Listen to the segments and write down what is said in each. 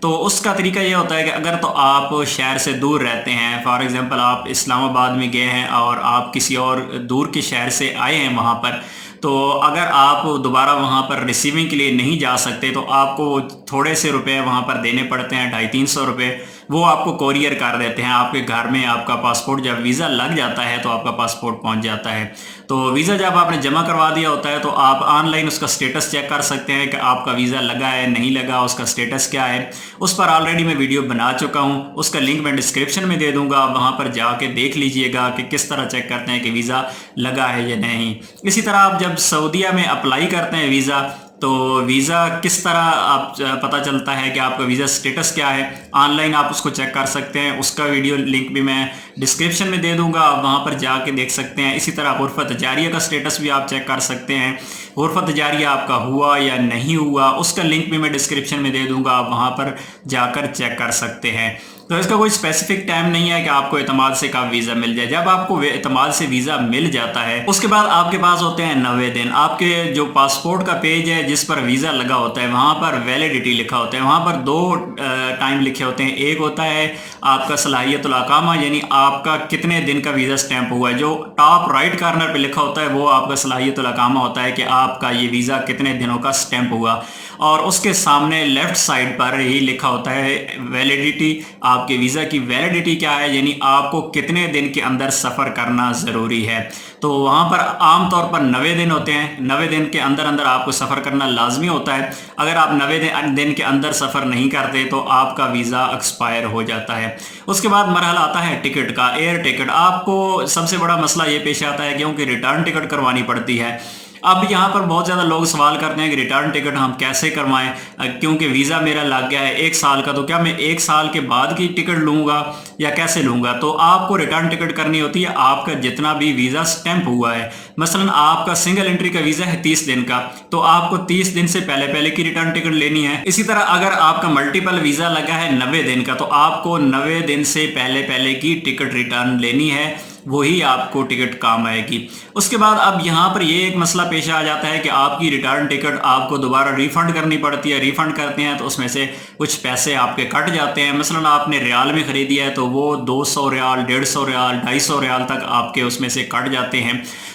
تو اس کا طریقہ یہ ہوتا ہے کہ اگر تو آپ شہر سے دور رہتے ہیں، فار ایگزامپل آپ اسلام آباد میں گئے ہیں اور آپ کسی اور دور کے شہر سے آئے ہیں وہاں پر، تو اگر آپ دوبارہ وہاں پر ریسیونگ کے لیے نہیں جا سکتے تو آپ کو تھوڑے سے روپے وہاں پر دینے پڑتے ہیں، 250-300 روپے، وہ آپ کو کوریئر کر دیتے ہیں آپ کے گھر میں۔ آپ کا پاسپورٹ جب ویزا لگ جاتا ہے تو آپ کا پاسپورٹ پہنچ جاتا ہے۔ تو ویزا جب آپ نے جمع کروا دیا ہوتا ہے تو آپ آن لائن اس کا سٹیٹس چیک کر سکتے ہیں کہ آپ کا ویزا لگا ہے نہیں لگا، اس کا سٹیٹس کیا ہے۔ اس پر آلریڈی میں ویڈیو بنا چکا ہوں، اس کا لنک میں ڈسکرپشن میں دے دوں گا، وہاں پر جا کے دیکھ لیجئے گا کہ کس طرح چیک کرتے ہیں کہ ویزا لگا ہے یا نہیں۔ اسی طرح آپ جب سعودیہ میں اپلائی کرتے ہیں ویزا، تو ویزا کس طرح آپ پتہ چلتا ہے کہ آپ کا ویزا سٹیٹس کیا ہے، آن لائن آپ اس کو چیک کر سکتے ہیں، اس کا ویڈیو لنک بھی میں ڈسکرپشن میں دے دوں گا، آپ وہاں پر جا کے دیکھ سکتے ہیں۔ اسی طرح غرفہ تجاریہ کا سٹیٹس بھی آپ چیک کر سکتے ہیں، غرفہ تجاریہ آپ کا ہوا یا نہیں ہوا، اس کا لنک بھی میں ڈسکرپشن میں دے دوں گا، آپ وہاں پر جا کر چیک کر سکتے ہیں۔ تو اس کا کوئی اسپیسیفک ٹائم نہیں ہے کہ آپ کو اعتماد سے کب ویزا مل جائے۔ جب آپ کو اعتماد سے ویزا مل جاتا ہے اس کے بعد آپ کے پاس ہوتے ہیں 90 دن۔ آپ کے جو پاسپورٹ کا پیج ہے جس پر ویزا لگا ہوتا ہے وہاں پر ویلیڈیٹی لکھا ہوتا ہے، وہاں پر 2 ٹائم لکھے ہوتے ہیں۔ ایک ہوتا ہے آپ کا صلاحیت الاقامہ، یعنی آپ کا کتنے دن کا ویزا سٹیمپ ہوا ہے، جو ٹاپ رائٹ کارنر پہ لکھا ہوتا ہے وہ آپ کا صلاحیت الاقامہ ہوتا ہے کہ آپ کا یہ ویزا کتنے دنوں کا سٹیمپ ہوا، اور اس کے سامنے لیفٹ سائڈ پر ہی لکھا ہوتا ہے ویلیڈیٹی، آپ کے ویزا کی ویلیڈیٹی کیا ہے، یعنی آپ کو کتنے دن کے اندر سفر کرنا ضروری ہے۔ تو وہاں پر عام طور پر 90 دن ہوتے ہیں، 90 دن کے اندر آپ کو سفر کرنا لازمی ہوتا ہے۔ اگر آپ 90 دن کے اندر سفر نہیں کرتے تو آپ کا ویزا ایکسپائر ہو جاتا ہے۔ اس کے بعد مرحلہ آتا ہے ٹکٹ کا، ایئر ٹکٹ۔ آپ کو سب سے بڑا مسئلہ یہ پیش آتا ہے کیونکہ ریٹرن ٹکٹ کروانی پڑتی ہے۔ اب یہاں پر بہت زیادہ لوگ سوال کرتے ہیں کہ ریٹرن ٹکٹ ہم کیسے کروائیں، کیونکہ ویزا میرا لگ گیا ہے 1 سال کا، تو کیا میں 1 سال کے بعد کی ٹکٹ لوں گا یا کیسے لوں گا؟ تو آپ کو ریٹرن ٹکٹ کرنی ہوتی ہے آپ کا جتنا بھی ویزا سٹیمپ ہوا ہے۔ مثلا آپ کا سنگل انٹری کا ویزا ہے 30 دن کا، تو آپ کو 30 دن سے پہلے کی ریٹرن ٹکٹ لینی ہے۔ اسی طرح اگر آپ کا ملٹیپل ویزا لگا ہے 90 دن کا، تو آپ کو 90 دن سے پہلے کی ٹکٹ ریٹرن لینی ہے، وہی آپ کو ٹکٹ کام آئے گی۔ اس کے بعد اب یہاں پر یہ ایک مسئلہ پیش آ جاتا ہے کہ آپ کی ریٹرن ٹکٹ آپ کو دوبارہ ریفنڈ کرنی پڑتی ہے۔ ریفنڈ کرتے ہیں تو اس میں سے کچھ پیسے آپ کے کٹ جاتے ہیں۔ مثلا آپ نے ریال میں خریدی ہے تو وہ 200 ریال، 150 ریال، 250 ریال تک آپ کے اس میں سے کٹ جاتے ہیں۔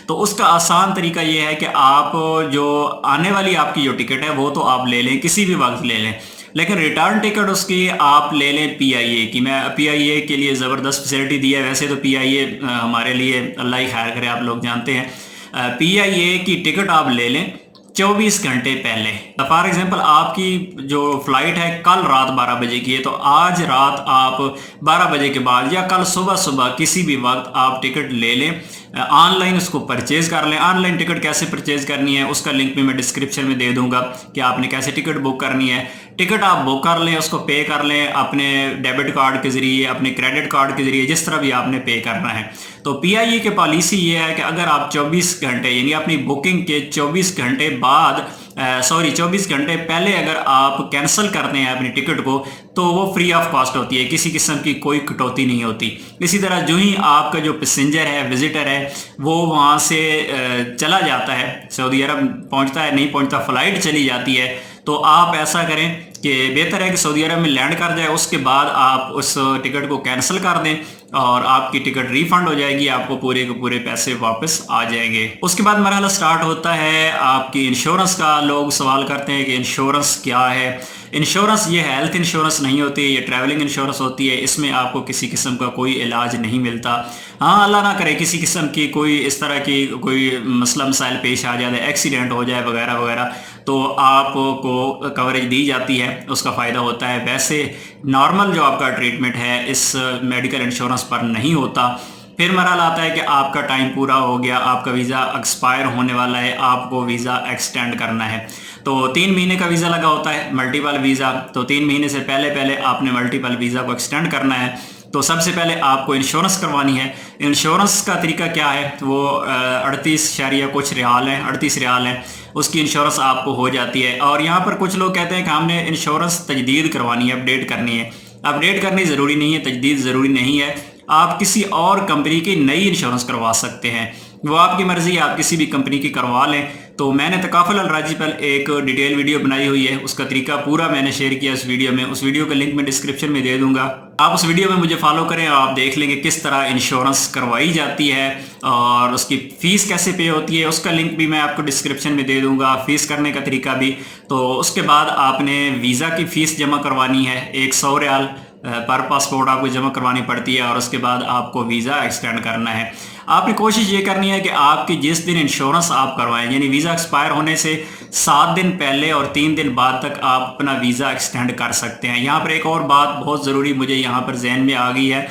تو اس کا آسان طریقہ یہ ہے کہ آپ جو آنے والی آپ کی جو ٹکٹ ہے وہ تو آپ لے لیں، کسی بھی وقت لے لیں، لیکن ریٹرن ٹکٹ اس کی آپ لے لیں پی آئی اے کی۔ میں پی آئی اے کے لیے زبردست فیسلٹی دی ہے، ویسے تو پی آئی اے ہمارے لیے اللہ ہی خیر کرے، آپ لوگ جانتے ہیں۔ پی آئی اے کی ٹکٹ آپ لے لیں 24 گھنٹے پہلے۔ فار ایگزامپل آپ کی جو فلائٹ ہے کل رات 12 بجے کی ہے، تو آج رات آپ 12 بجے کے بعد یا کل صبح کسی بھی وقت آپ ٹکٹ لے لیں، آن لائن اس کو پرچیز کر لیں۔ آن لائن ٹکٹ کیسے پرچیز کرنی ہے اس کا لنک بھی میں ڈسکرپشن میں دے دوں گا کہ آپ نے کیسے ٹکٹ بک کرنی ہے۔ ٹکٹ آپ بک کر لیں، اس کو پے کر لیں اپنے ڈیبٹ کارڈ کے ذریعے، اپنے کریڈٹ کارڈ کے ذریعے، جس طرح بھی آپ نے پے کرنا ہے۔ تو پی آئی اے کی پالیسی یہ ہے کہ اگر آپ 24 گھنٹے یعنی اپنی بکنگ کے 24 گھنٹے بعد 24 گھنٹے پہلے اگر آپ کینسل کرتے ہیں اپنی ٹکٹ کو تو وہ فری آف کاسٹ ہوتی ہے، کسی قسم کی کوئی کٹوتی نہیں ہوتی۔ اسی طرح جو ہی آپ کا جو پیسنجر ہے، وزٹر ہے، وہ وہاں سے چلا جاتا ہے، سعودی عرب پہنچتا ہے نہیں پہنچتا، فلائٹ چلی جاتی ہے، تو آپ ایسا کریں کہ بہتر ہے کہ سعودی عرب میں لینڈ کر جائے، اس کے بعد آپ اس ٹکٹ کو کینسل کر دیں اور آپ کی ٹکٹ ریفنڈ ہو جائے گی، آپ کو پورے کے پورے پیسے واپس آ جائیں گے۔ اس کے بعد مرحلہ سٹارٹ ہوتا ہے آپ کی انشورنس کا۔ لوگ سوال کرتے ہیں کہ انشورنس کیا ہے؟ انشورنس یہ ہیلتھ انشورنس نہیں ہوتی، یہ ٹریولنگ انشورنس ہوتی ہے، اس میں آپ کو کسی قسم کا کوئی علاج نہیں ملتا۔ ہاں اللہ نہ کرے کسی قسم کی کوئی اس طرح کی کوئی مسئلہ مسائل پیش آ جائے، ایکسیڈنٹ ہو جائے وغیرہ وغیرہ، تو آپ کو کوریج دی جاتی ہے، اس کا فائدہ ہوتا ہے۔ ویسے نارمل جو آپ کا ٹریٹمنٹ ہے اس میڈیکل انشورنس پر نہیں ہوتا۔ پھر مرحلہ آتا ہے کہ آپ کا ٹائم پورا ہو گیا، آپ کا ویزا ایکسپائر ہونے والا ہے، آپ کو ویزا ایکسٹینڈ کرنا ہے۔ تو 3 مہینے کا ویزا لگا ہوتا ہے ملٹیپل ویزا، تو 3 مہینے سے پہلے آپ نے ملٹیپل ویزا کو ایکسٹینڈ کرنا ہے۔ تو سب سے پہلے آپ کو انشورنس کروانی ہے۔ انشورنس کا طریقہ کیا ہے؟ وہ 38 کچھ ریال ہیں، 38 ریال ہیں، اس کی انشورنس آپ کو ہو جاتی ہے۔ اور یہاں پر کچھ لوگ کہتے ہیں کہ ہم نے انشورنس تجدید کروانی ہے، اپڈیٹ کرنی ہے۔ اپڈیٹ کرنی ضروری نہیں ہے، تجدید ضروری نہیں ہے، آپ کسی اور کمپنی کی نئی انشورنس کروا سکتے ہیں۔ وہ آپ کی مرضی ہے، آپ کسی بھی کمپنی کی کروا لیں۔ تو میں نے تکافل الراجی پر ایک ڈیٹیل ویڈیو بنائی ہوئی ہے، اس کا طریقہ پورا میں نے شیئر کیا اس ویڈیو میں، اس ویڈیو کا لنک میں ڈسکرپشن میں دے دوں گا، آپ اس ویڈیو میں مجھے فالو کریں اور آپ دیکھ لیں گے کس طرح انشورنس کروائی جاتی ہے اور اس کی فیس کیسے پے ہوتی ہے، اس کا لنک بھی میں آپ کو ڈسکرپشن میں دے دوں گا، فیس کرنے کا طریقہ بھی۔ تو اس کے بعد آپ نے ویزا کی فیس جمع کروانی ہے، 100 ریال پر پاسپورٹ آپ کو جمع کروانی پڑتی ہے، اور اس کے بعد آپ کو ویزا ایکسٹینڈ کرنا ہے۔ آپ نے کوشش یہ کرنی ہے کہ آپ کی جس دن انشورنس آپ کروائیں، یعنی ویزا ایکسپائر ہونے سے 7 دن پہلے اور 3 دن بعد تک آپ اپنا ویزا ایکسٹینڈ کر سکتے ہیں۔ یہاں پر ایک اور بات بہت ضروری مجھے یہاں پر ذہن میں آ گئی ہے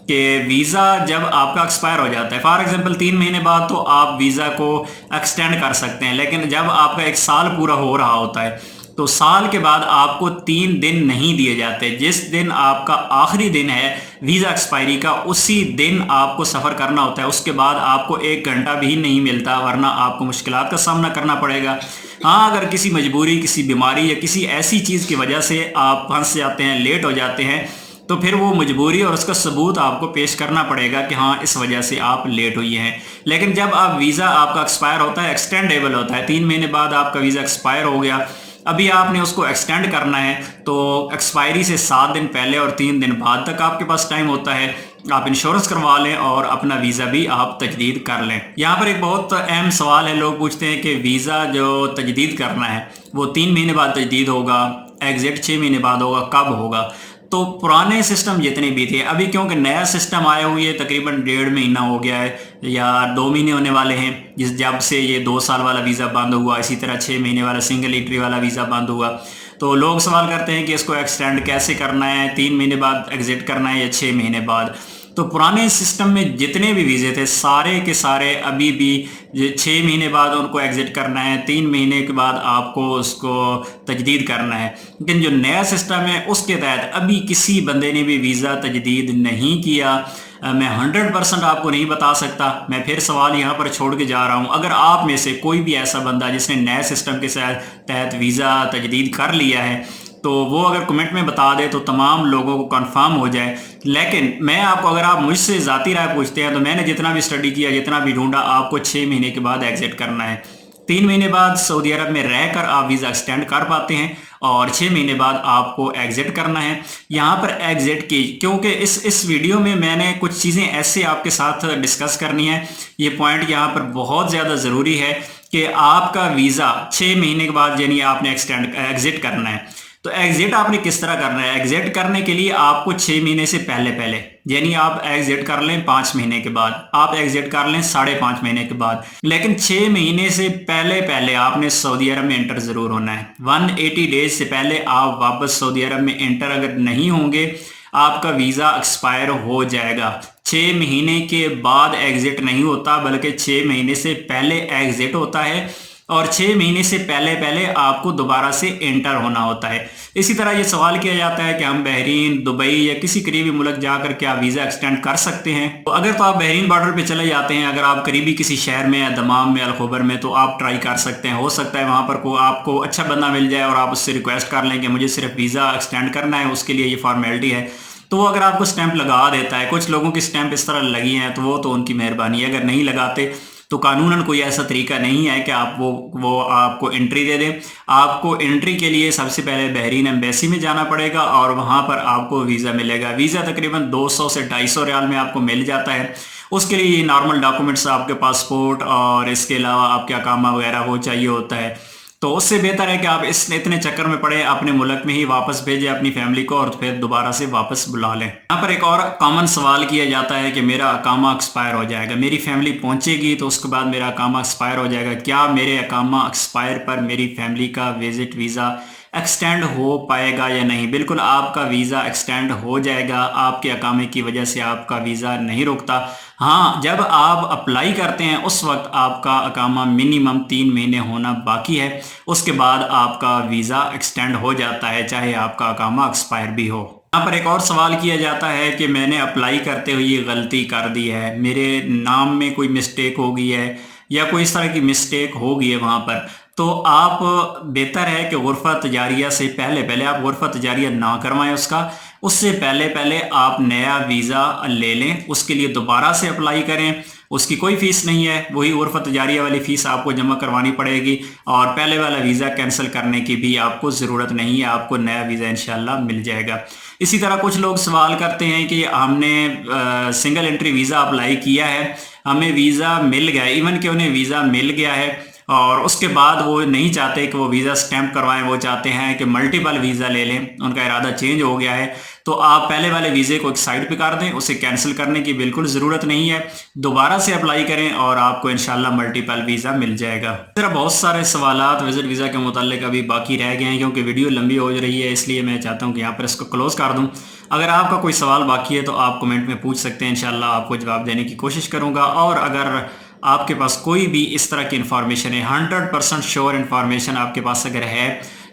کہ ویزا جب آپ کا ایکسپائر ہو جاتا ہے، فار ایگزامپل 3 مہینے بعد تو آپ ویزا کو ایکسٹینڈ کر سکتے ہیں، لیکن جب آپ کا 1 سال پورا ہو رہا ہوتا ہے تو سال کے بعد آپ کو 3 دن نہیں دیے جاتے۔ جس دن آپ کا آخری دن ہے ویزا ایکسپائری کا، اسی دن آپ کو سفر کرنا ہوتا ہے، اس کے بعد آپ کو 1 گھنٹہ بھی نہیں ملتا، ورنہ آپ کو مشکلات کا سامنا کرنا پڑے گا۔ ہاں، اگر کسی مجبوری، کسی بیماری یا کسی ایسی چیز کی وجہ سے آپ پھنس جاتے ہیں، لیٹ ہو جاتے ہیں، تو پھر وہ مجبوری اور اس کا ثبوت آپ کو پیش کرنا پڑے گا کہ ہاں اس وجہ سے آپ لیٹ ہوئی ہیں۔ لیکن جب آپ ویزا آپ کا ایکسپائر ہوتا ہے، ایکسٹینڈیبل ہوتا ہے، 3 مہینے بعد آپ کا ویزا ایکسپائر ہو گیا، ابھی آپ نے اس کو ایکسٹینڈ کرنا ہے، تو ایکسپائری سے 7 دن پہلے اور 3 دن بعد تک آپ کے پاس ٹائم ہوتا ہے، آپ انشورنس کروا لیں اور اپنا ویزا بھی آپ تجدید کر لیں۔ یہاں پر ایک بہت اہم سوال ہے، لوگ پوچھتے ہیں کہ ویزا جو تجدید کرنا ہے وہ 3 مہینے بعد تجدید ہوگا، ایگزٹ 6 مہینے بعد ہوگا، کب ہوگا؟ تو پرانے سسٹم جتنے بھی تھے، ابھی کیونکہ نیا سسٹم آیا ہوئی ہے، تقریباً 1.5 مہینہ ہو گیا ہے یا 2 مہینے ہونے والے ہیں، جب سے یہ 2 سال والا ویزا بند ہوا، اسی طرح 6 مہینے والا سنگل انٹری والا ویزا بند ہوا، تو لوگ سوال کرتے ہیں کہ اس کو ایکسٹینڈ کیسے کرنا ہے، 3 مہینے بعد ایگزٹ کرنا ہے یا 6 مہینے بعد؟ تو پرانے سسٹم میں جتنے بھی ویزے تھے سارے کے سارے ابھی بھی 6 مہینے بعد ان کو ایگزٹ کرنا ہے، 3 مہینے کے بعد آپ کو اس کو تجدید کرنا ہے۔ لیکن جو نیا سسٹم ہے اس کے تحت ابھی کسی بندے نے بھی ویزا تجدید نہیں کیا۔ میں 100% آپ کو نہیں بتا سکتا، میں پھر سوال یہاں پر چھوڑ کے جا رہا ہوں، اگر آپ میں سے کوئی بھی ایسا بندہ جس نے نئے سسٹم کے تحت ویزا تجدید کر لیا ہے تو وہ اگر کمنٹ میں بتا دے تو تمام لوگوں کو کنفرم ہو جائے۔ لیکن میں آپ کو، اگر آپ مجھ سے ذاتی رائے پوچھتے ہیں تو میں نے جتنا بھی اسٹڈی کیا، جتنا بھی ڈھونڈا، آپ کو 6 مہینے کے بعد ایگزٹ کرنا ہے۔ 3 مہینے بعد سعودی عرب میں رہ کر آپ ویزا ایکسٹینڈ کر پاتے ہیں اور 6 مہینے بعد آپ کو ایگزٹ کرنا ہے۔ یہاں پر ایگزٹ کی، کیونکہ اس ویڈیو میں میں نے کچھ چیزیں ایسے آپ کے ساتھ ڈسکس کرنی ہے، یہ پوائنٹ یہاں پر بہت زیادہ ضروری ہے کہ آپ کا ویزا 6 مہینے کے بعد یعنی آپ نے ایگزٹ کرنا ہے۔ تو ایگزٹ آپ نے کس طرح کرنا ہے؟ ایگزٹ کرنے کے لیے آپ کو 6 مہینے سے پہلے یعنی آپ ایگزٹ کر لیں 5 مہینے کے بعد، آپ ایگزٹ کر لیں 5.5 مہینے کے بعد، لیکن 6 مہینے سے پہلے آپ نے سعودی عرب میں انٹر ضرور ہونا ہے۔ 180 ڈیز سے پہلے آپ واپس سعودی عرب میں انٹر اگر نہیں ہوں گے، آپ کا ویزا ایکسپائر ہو جائے گا۔ 6 مہینے کے بعد ایگزٹ نہیں ہوتا، بلکہ 6 مہینے سے پہلے ایگزٹ ہوتا ہے، اور 6 مہینے سے پہلے آپ کو دوبارہ سے انٹر ہونا ہوتا ہے۔ اسی طرح یہ سوال کیا جاتا ہے کہ ہم بحرین، دبئی یا کسی قریبی ملک جا کر کیا ویزا ایکسٹینڈ کر سکتے ہیں؟ تو اگر تو آپ بحرین بارڈر پہ چلے جاتے ہیں، اگر آپ قریبی کسی شہر میں، دمام میں، الخبر میں، تو آپ ٹرائی کر سکتے ہیں، ہو سکتا ہے وہاں پر آپ کو اچھا بندہ مل جائے اور آپ اس سے ریکویسٹ کر لیں کہ مجھے صرف ویزا ایکسٹینڈ کرنا ہے، اس کے لیے یہ فارمیلٹی ہے، تو وہ اگر آپ کو سٹیمپ لگا دیتا ہے۔ کچھ لوگوں کی سٹیمپ اس طرح لگی ہیں تو وہ تو ان کی مہربانی ہے، اگر نہیں لگاتے تو قانوناً کوئی ایسا طریقہ نہیں ہے کہ آپ وہ آپ کو انٹری دے دیں۔ آپ کو انٹری کے لیے سب سے پہلے بحرین ایمبیسی میں جانا پڑے گا اور وہاں پر آپ کو ویزا ملے گا۔ ویزا تقریباً 200 سے 250 ریال میں آپ کو مل جاتا ہے۔ اس کے لیے یہ نارمل ڈاکومنٹس، آپ کے پاسپورٹ اور اس کے علاوہ آپ کے اقامہ وغیرہ وہ چاہیے ہوتا ہے، تو اس سے بہتر ہے کہ آپ اتنے چکر میں پڑے اپنے ملک میں ہی واپس بھیجیں اپنی فیملی کو اور پھر دوبارہ سے واپس بلا لیں۔ یہاں پر ایک اور کامن سوال کیا جاتا ہے کہ میرا اقامہ ایکسپائر ہو جائے گا، میری فیملی پہنچے گی تو اس کے بعد میرا اقامہ ایکسپائر ہو جائے گا، کیا میرے اقامہ ایکسپائر پر میری فیملی کا وزٹ ویزا ایکسٹینڈ ہو پائے گا یا نہیں؟ بالکل آپ کا ویزا ایکسٹینڈ ہو جائے گا، آپ کے اقامے کی وجہ سے آپ کا ویزا نہیں رکتا۔ ہاں، جب آپ اپلائی کرتے ہیں اس وقت آپ کا اقامہ منیمم 3 مہینے ہونا باقی ہے، اس کے بعد آپ کا ویزا ایکسٹینڈ ہو جاتا ہے چاہے آپ کا اقامہ ایکسپائر بھی ہو۔ یہاں پر ایک اور سوال کیا جاتا ہے کہ میں نے اپلائی کرتے ہوئے یہ غلطی کر دی ہے، میرے نام میں کوئی مسٹیک ہو گئی ہے یا کوئی اس طرح کی مسٹیک ہو گئی ہے وہاں پر، تو آپ بہتر ہے کہ غرفہ تجاریہ سے پہلے آپ غرفہ تجاریہ نہ کروائیں، اس سے پہلے آپ نیا ویزا لے لیں، اس کے لیے دوبارہ سے اپلائی کریں، اس کی کوئی فیس نہیں ہے، وہی عرف تجاریہ والی فیس آپ کو جمع کروانی پڑے گی، اور پہلے والا ویزا کینسل کرنے کی بھی آپ کو ضرورت نہیں ہے، آپ کو نیا ویزا انشاءاللہ مل جائے گا۔ اسی طرح کچھ لوگ سوال کرتے ہیں کہ ہم نے سنگل انٹری ویزا اپلائی کیا ہے، ہمیں ویزا مل گیا ہے، ایون کہ انہیں ویزا مل گیا ہے اور اس کے بعد وہ نہیں چاہتے کہ وہ ویزا سٹیمپ کروائیں، وہ چاہتے ہیں کہ ملٹیپل ویزا لے لیں، ان کا ارادہ چینج ہو گیا ہے، تو آپ پہلے والے ویزے کو ایک سائڈ پہ کر دیں، اسے کینسل کرنے کی بالکل ضرورت نہیں ہے، دوبارہ سے اپلائی کریں اور آپ کو انشاءاللہ ملٹیپل ویزا مل جائے گا۔ اس طرح بہت سارے سوالات وزٹ ویزا کے متعلق ابھی باقی رہ گئے ہیں، کیونکہ ویڈیو لمبی ہو رہی ہے، اس لیے میں چاہتا ہوں کہ یہاں پر اس کو کلوز کر دوں۔ اگر آپ کا کوئی سوال باقی ہے تو آپ کمنٹ میں پوچھ سکتے ہیں، انشاءاللہ آپ کو جواب دینے کی کوشش کروں گا، اور اگر آپ کے پاس کوئی بھی اس طرح کی انفارمیشن ہے، 100% شیور انفارمیشن آپ کے پاس اگر ہے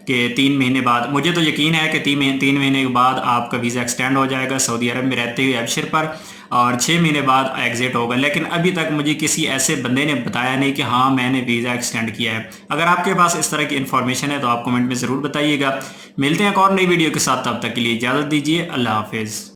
کہ 3 مہینے بعد، مجھے تو یقین ہے کہ 3 مہینے کے بعد آپ کا ویزا ایکسٹینڈ ہو جائے گا سعودی عرب میں رہتے ہوئے ابشر پر، اور 6 مہینے بعد ایگزٹ ہوگا، لیکن ابھی تک مجھے کسی ایسے بندے نے بتایا نہیں کہ ہاں میں نے ویزا ایکسٹینڈ کیا ہے۔ اگر آپ کے پاس اس طرح کی انفارمیشن ہے تو آپ کمنٹ میں ضرور بتائیے گا۔ ملتے ہیں ایک اور نئی ویڈیو کے ساتھ، تب تک کے لیے اجازت دیجیے، اللہ حافظ۔